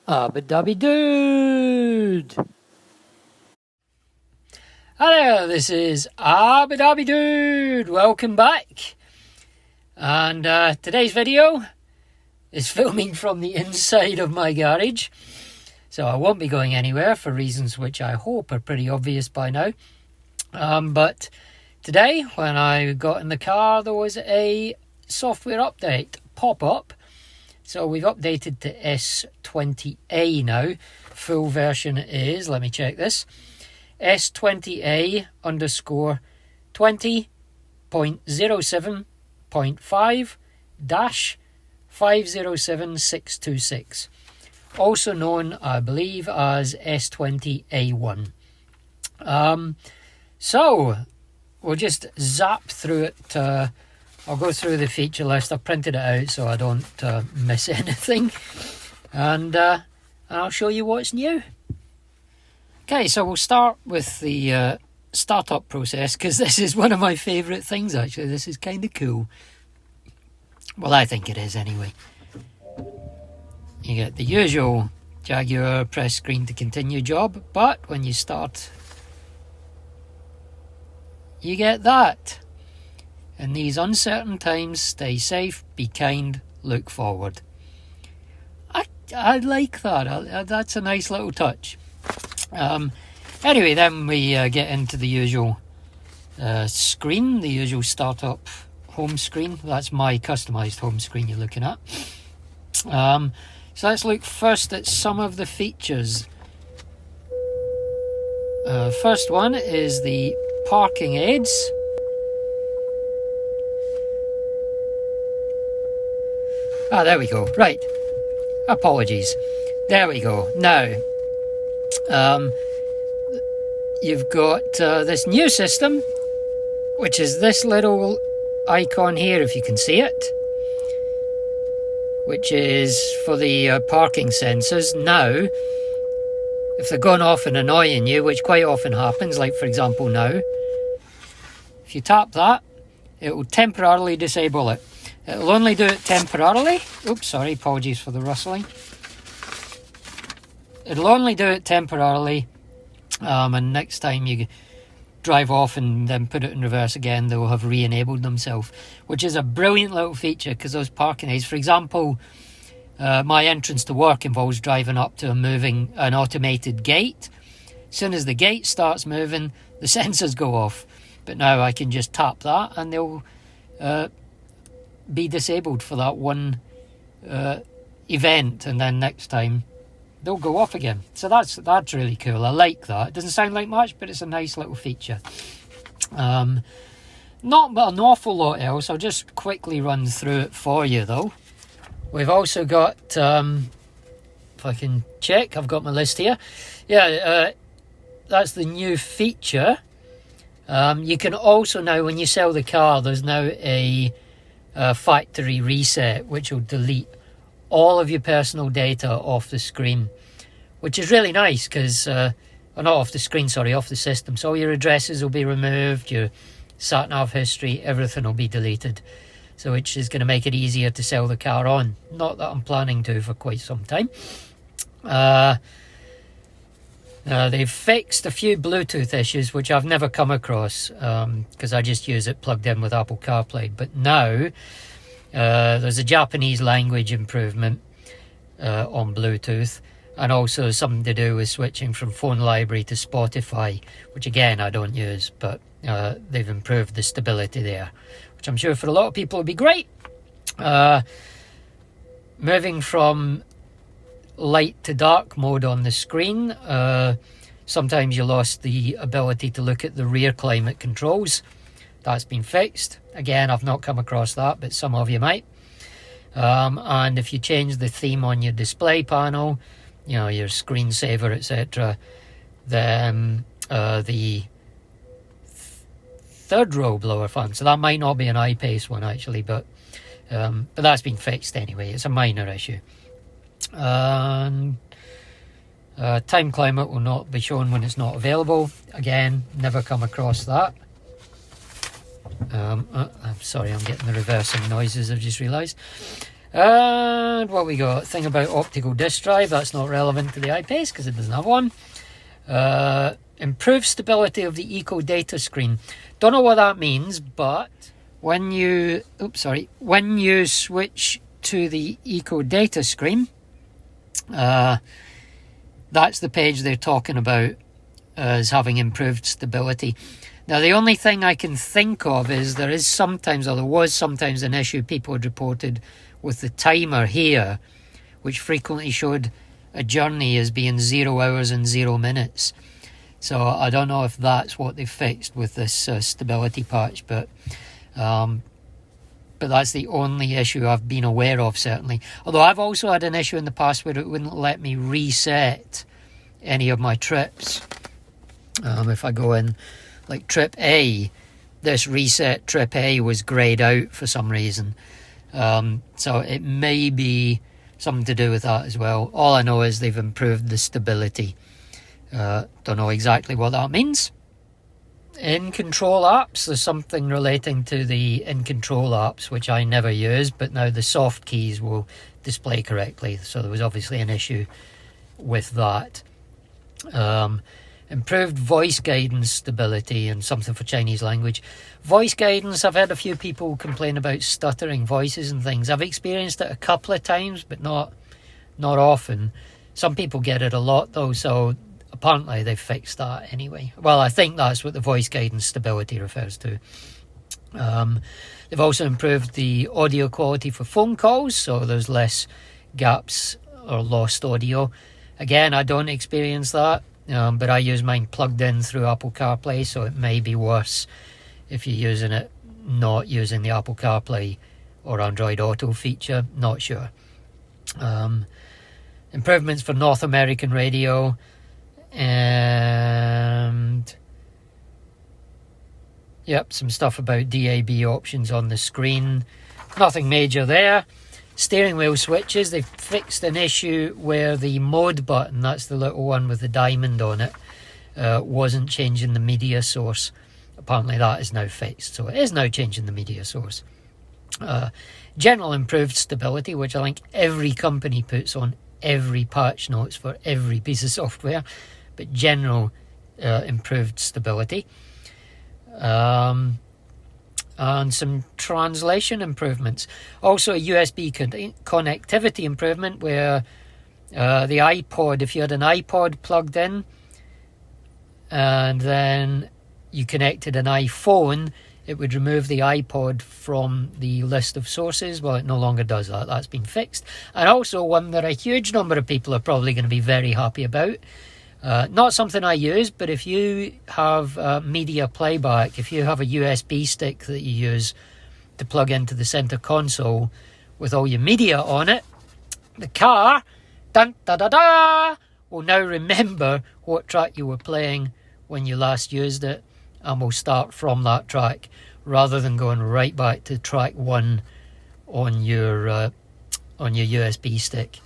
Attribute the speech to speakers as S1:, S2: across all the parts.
S1: Abba-dabby dude! Hello, this is Abba-dabby dude! Welcome back! And today's video is filming from the inside of my garage. So I won't be going anywhere for reasons which I hope are pretty obvious by now. But today, when I got in the car, there was a software update pop-up. So we've updated to S20A now. Full version is, let me check this, S20A underscore 20.07.5-507626. Also known, I believe, as S20A1. So we'll just zap through it. I'll go through the feature list. I've printed it out so I don't miss anything. And I'll show you what's new. Okay, so we'll start with the startup process, because this is one of my favourite things, actually. This is kind of cool. Well, I think it is anyway. You get the usual Jaguar press screen to continue job, but when you start, you get that. In these uncertain times, stay safe, be kind, look forward. I like that. That's a nice little touch. Anyway, then we get into the usual screen, the usual startup home screen. That's my customised home screen you're looking at. So let's look first at some of the features. First one is the parking aids. Ah, there we go. Right. Apologies. There we go. Now, you've got this new system, which is this little icon here, if you can see it, which is for the parking sensors. Now, if they're going off and annoying you, which quite often happens, like for example now, if you tap that, it will temporarily disable it. It'll only do it temporarily. Oops, sorry, apologies for the rustling. It'll only do it temporarily, and next time you drive off and then put it in reverse again, they'll have re-enabled themselves, which is a brilliant little feature, because those parking aids, for example, my entrance to work involves driving up to an automated gate. As soon as the gate starts moving, the sensors go off. But now I can just tap that and they'll be disabled for that one event, and then next time they'll go off again. So that's really cool. I like that. It doesn't sound like much, but it's a nice little feature. Not an awful lot else. I'll just quickly run through it for you though. We've also got, if I can check, I've got my list here. Yeah, that's the new feature. You can also now, when you sell the car, there's now a factory reset, which will delete all of your personal data off the screen, which is really nice, because not off the screen, sorry, off the system. So all your addresses will be removed, your sat-nav history, everything will be deleted, so which is going to make it easier to sell the car on. Not that I'm planning to for quite some time. They've fixed a few Bluetooth issues which I've never come across, because I just use it plugged in with Apple CarPlay. But now there's a Japanese language improvement on Bluetooth, and also something to do with switching from phone library to Spotify, which again I don't use, but they've improved the stability there, which I'm sure for a lot of people would be great. Moving from light to dark mode on the screen. Sometimes you lost the ability to look at the rear climate controls. That's been fixed. Again, I've not come across that, but some of you might. And if you change the theme on your display panel, you know, your screensaver, etc., then the third row blower fan. So that might not be an I-Pace one actually, but that's been fixed anyway. It's a minor issue. And time climate will not be shown when it's not available. Again, never come across that. I'm sorry, I'm getting the reversing noises, I've just realised. And what we got? Thing about optical disk drive. That's not relevant to the eyepiece because it doesn't have one. Improved stability of the eco data screen. Don't know what that means, but when you switch to the eco data screen, that's the page they're talking about as having improved stability. Now, the only thing I can think of is there was sometimes an issue people had reported with the timer here, which frequently showed a journey as being 0 hours and 0 minutes. So I don't know if that's what they fixed with this stability patch, but that's the only issue I've been aware of, certainly. Although I've also had an issue in the past where it wouldn't let me reset any of my trips. If I go in, like trip A, this reset trip A was greyed out for some reason. So it may be something to do with that as well. All I know is they've improved the stability. Don't know exactly what that means. In control apps, there's something relating to the in control apps, which I never use, but now the soft keys will display correctly. So there was obviously an issue with that. Improved voice guidance stability and something for Chinese language. Voice guidance, I've had a few people complain about stuttering voices and things. I've experienced it a couple of times, but not often. Some people get it a lot though, so apparently they've fixed that anyway. Well, I think that's what the voice guidance stability refers to. They've also improved the audio quality for phone calls, so there's less gaps or lost audio. Again, I don't experience that. But I use mine plugged in through Apple CarPlay, so it may be worse if you're using it not using the Apple CarPlay or Android Auto feature. Not sure. Improvements for North American radio, and some stuff about DAB options on the screen. Nothing major there. Steering wheel switches, they've fixed an issue where the mode button, that's the little one with the diamond on it, wasn't changing the media source. Apparently that is now fixed, so it is now changing the media source. General improved stability, which I think every company puts on every patch notes for every piece of software, but general improved stability. And some translation improvements. Also a USB connectivity improvement where the iPod, if you had an iPod plugged in and then you connected an iPhone, it would remove the iPod from the list of sources. Well, it no longer does that. That's been fixed. And also one that a huge number of people are probably going to be very happy about. Not something I use, but if you have media playback, if you have a USB stick that you use to plug into the center console with all your media on it, the car, will now remember what track you were playing when you last used it, and will start from that track rather than going right back to track 1 on your USB stick.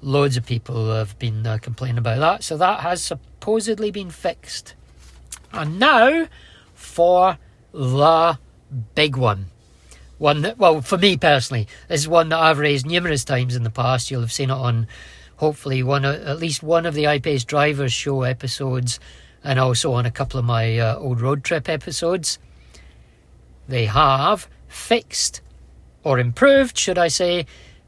S1: Loads of people have been complaining about that, so that has supposedly been fixed. And now for the big one that, well, for me personally, this is one that I've raised numerous times in the past. You'll have seen it on hopefully at least one of the iPace Drivers Show episodes, and also on a couple of my old road trip episodes. They have fixed, or improved should I say,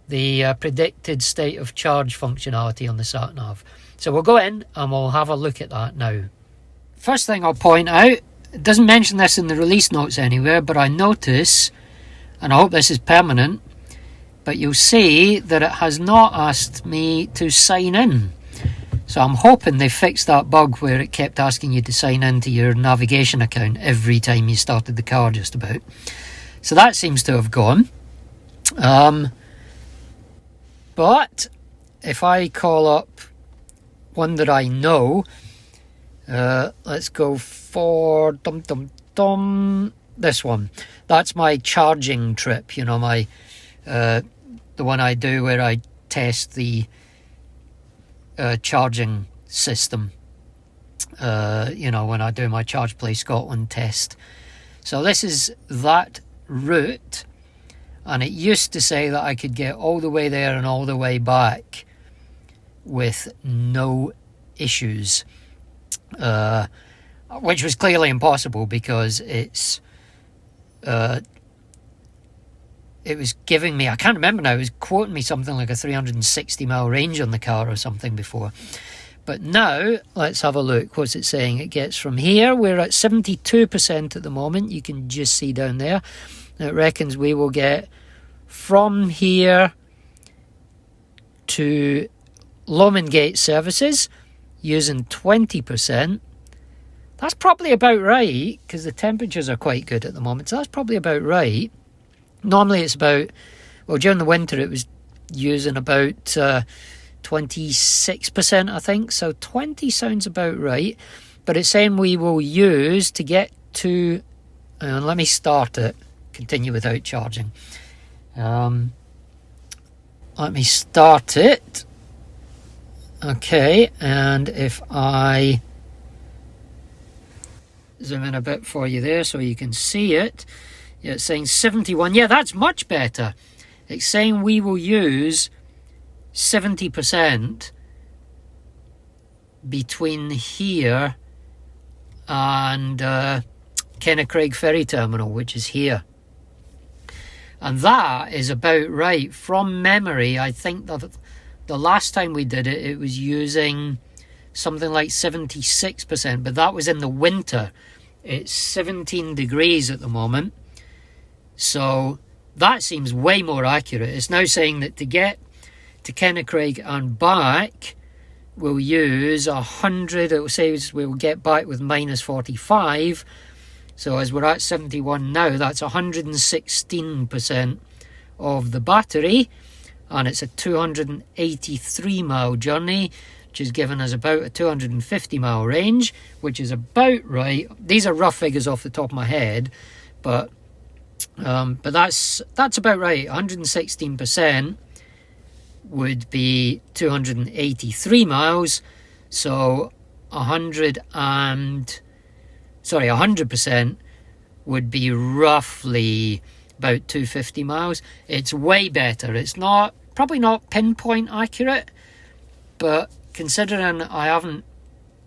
S1: the predicted state of charge functionality on the sat-nav. So we'll go in and we'll have a look at that now. First thing I'll point out, it doesn't mention this in the release notes anywhere, but I notice, and I hope this is permanent, but you'll see that it has not asked me to sign in. So I'm hoping they fixed that bug where it kept asking you to sign into your navigation account every time you started the car just about. So that seems to have gone. But if I call up one that I know, let's go for this one. That's my charging trip, my the one I do where I test the charging system. When I do my Charge Play Scotland test. So this is that route. and it used to say that I could get all the way there and all the way back with no issues, which was clearly impossible because it was giving me, I can't remember now, it was quoting me something like a 360 mile range on the car or something before. But now, let's have a look. What's it saying? It gets from here. We're at 72% at the moment. You can just see down there. It reckons we will get from here to Lomongate services using 20%. That's probably about right, because the temperatures are quite good at the moment. So that's probably about right. Normally it's about, well, during the winter it was using about 26%, I think. So 20 sounds about right. But it's saying we will use to get to, and let me start it, continue without charging. Let me start it. Okay, and if I zoom in a bit for you there so you can see it. Yeah, it's saying 71. Yeah, that's much better. It's saying we will use 70% between here and Kennaicraig Ferry Terminal, which is here. And that is about right. From memory, I think that the last time we did it, it was using something like 76%, but that was in the winter. It's 17 degrees at the moment. So that seems way more accurate. It's now saying that to get to Kennaicraig and back, we'll use 100. It will say we'll get back with minus 45. So as we're at 71 now, that's 116% of the battery. And it's a 283 mile journey, which is giving us about a 250 mile range, which is about right. These are rough figures off the top of my head, but that's about right. 116% would be 283 miles. So 100% would be roughly about 250 miles. It's way better. It's probably not pinpoint accurate, but considering I haven't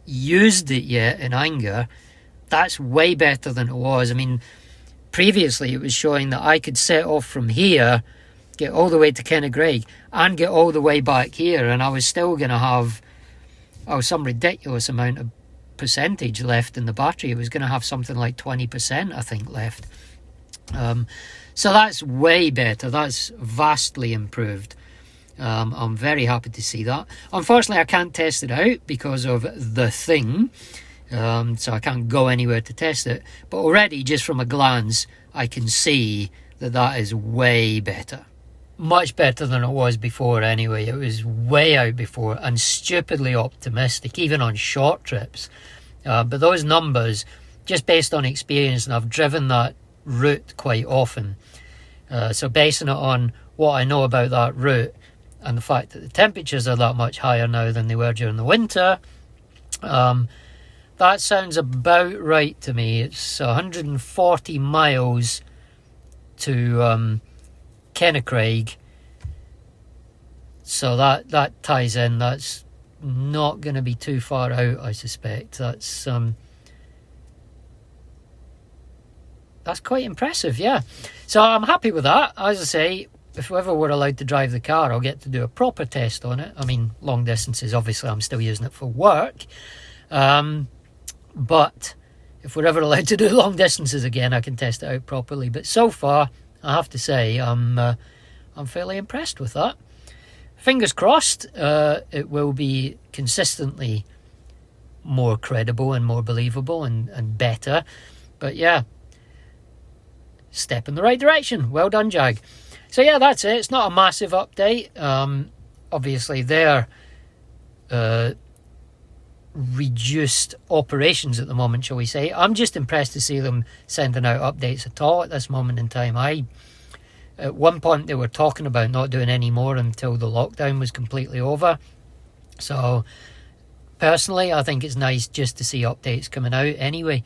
S1: used it yet in anger, that's way better than it was. I mean, previously it was showing that I could set off from here, get all the way to Kennaicraig, and get all the way back here, and I was still going to have some ridiculous amount of percentage left in the battery. It was going to have something like 20%, I think, left. So that's way better. That's vastly improved. I'm very happy to see that. Unfortunately, I can't test it out because of the thing. So I can't go anywhere to test it. But already, just from a glance, I can see that that is way better. Much better than it was before anyway. It was way out before and stupidly optimistic, even on short trips. But those numbers, just based on experience, and I've driven that route quite often. So basing it on what I know about that route and the fact that the temperatures are that much higher now than they were during the winter, that sounds about right to me. It's 140 miles to Kennaicraig, so that ties in. That's not going to be too far out, I suspect. That's quite impressive, yeah. So I'm happy with that. As I say, if ever we're allowed to drive the car, I'll get to do a proper test on it. I mean, long distances, obviously I'm still using it for work, but if we're ever allowed to do long distances again, I can test it out properly. But so far, I have to say, I'm fairly impressed with that. Fingers crossed, it will be consistently more credible and more believable and better. But yeah, step in the right direction. Well done, Jag. So yeah, that's it. It's not a massive update. Obviously, they're reduced operations at the moment, shall we say. I'm just impressed to see them sending out updates at all at this moment in time. At one point they were talking about not doing any more until the lockdown was completely over. So personally, I think it's nice just to see updates coming out anyway.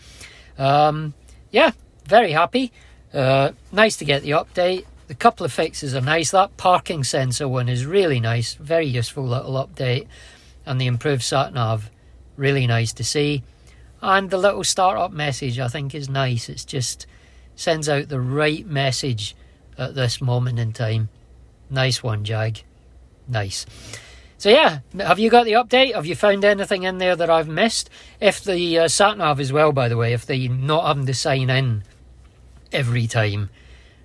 S1: Yeah, very happy. Nice to get the update. the couple of fixes are nice. That parking sensor one is really nice, very useful little update, and the improved sat nav, really nice to see. And the little startup message I think is nice. It's just sends out the right message at this moment in time. Nice one, Jag. Nice. So yeah, have you got the update? Have you found anything in there that I've missed? If the sat nav as well, by the way, if the not having to sign in every time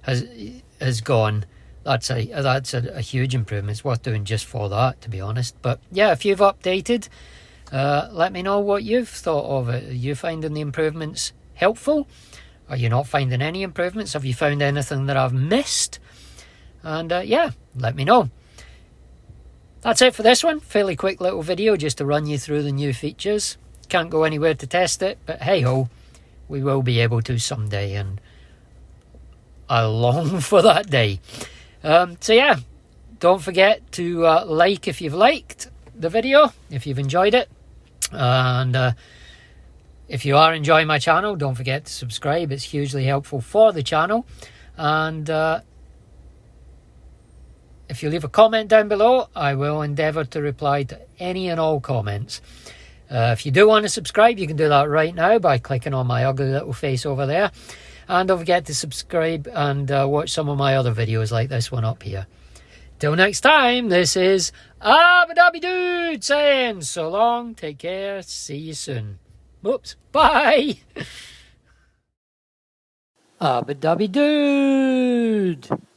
S1: has gone, that's a huge improvement. It's worth doing just for that, to be honest. But yeah, if you've updated, let me know what you've thought of it. Are you finding the improvements helpful? Are you not finding any improvements? Have you found anything that I've missed? And yeah, let me know. That's it for this one. Fairly quick little video just to run you through the new features. Can't go anywhere to test it, but hey ho, we will be able to someday, and I long for that day. So yeah, don't forget to like if you've liked the video, if you've enjoyed it. And if you are enjoying my channel, don't forget to subscribe. It's hugely helpful for the channel. And if you leave a comment down below, I will endeavour to reply to any and all comments. If you do want to subscribe, you can do that right now by clicking on my ugly little face over there. And don't forget to subscribe and watch some of my other videos like this one up here. Till next time, this is Abu Dhabi Dude saying so long, take care, see you soon. Oops, bye! Abu Dhabi Dude!